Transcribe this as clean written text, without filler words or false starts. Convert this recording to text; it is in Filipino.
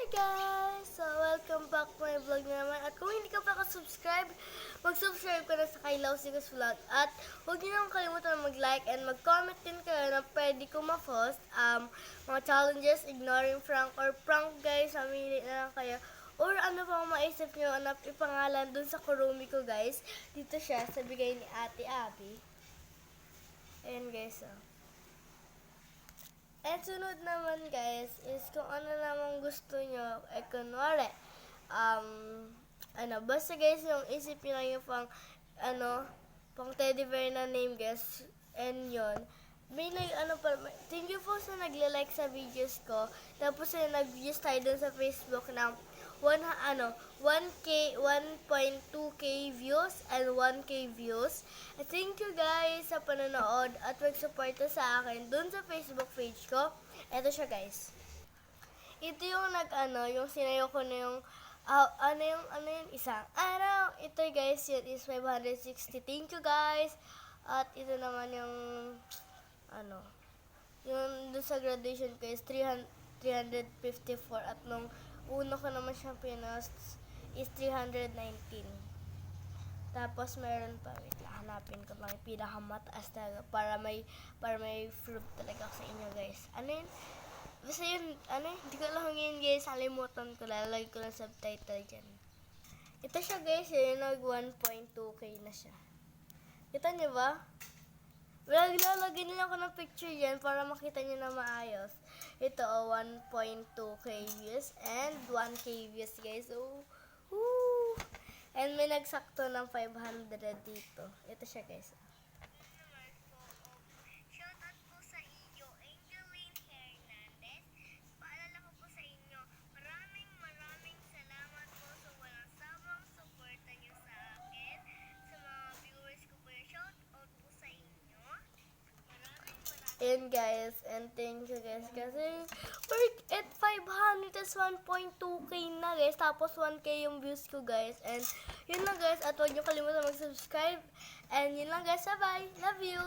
guys! So, welcome back to my vlog na naman. At kung hindi ka pa subscribe mag-subscribe ka na sa kay Lausikas Vlog. At huwag niyo naman kalimutan mag-like and mag-comment din kayo na pwede ko ma-post mga challenges, ignoring prank or prank guys. Mamili na lang kayo. Or ano pa maisip nyo na ipangalan dun sa Kurumi ko guys. Dito siya sa bigay ni Ate Abby. Ayan guys, oh. And sunod naman guys is kung ano namang gusto nyo, kunwari, basta guys yung isipin lang yung pang teddy bear na name guys, and yun. May thank you po sa nagla-like sa videos ko, tapos nag-views tayo dun sa Facebook ng 1K, 1.2K views and 1K views. Thank you guys sa panonood at mag-suporta sa akin dun sa Facebook page ko. Ito siya guys. Ito yung yung sinayo ko na yung isang araw. Ito guys, yun is 560. Thank you guys. At ito naman yung yung dun sa graduation ko is 354 at nung una ko naman siyang pinost is 319. Tapos meron pa, wait lang, hanapin ko lang yung pinakamataas talaga para may proof talaga sa inyo guys. Basta yun, hindi ko lang ngayon guys, salimutan ko, lalagay ko lang subtitle dyan. Ito siya guys, yun, nag 1.2K na siya. Kita niyo ba? Lalagyan nila ako ng picture yan para makita nyo na maayos. Ito, 1.2K views and 1K views, guys. So, woo! And may nagsakto ng 500 dito. Ito siya, guys. Shoutout po sa inyo, Angeline Hernandez. Paalala ko po sa inyo, maraming salamat po sa walang sawang suporta nyo sa akin. Sa mga viewers ko po, shoutout po sa inyo. And guys, and thank you guys kasi we're at 500 tas 1.2K na guys, tapos 1K yung views ko guys. And yun lang guys, at huwag niyo kalimutan mag-subscribe. And yun lang guys, bye! Love you!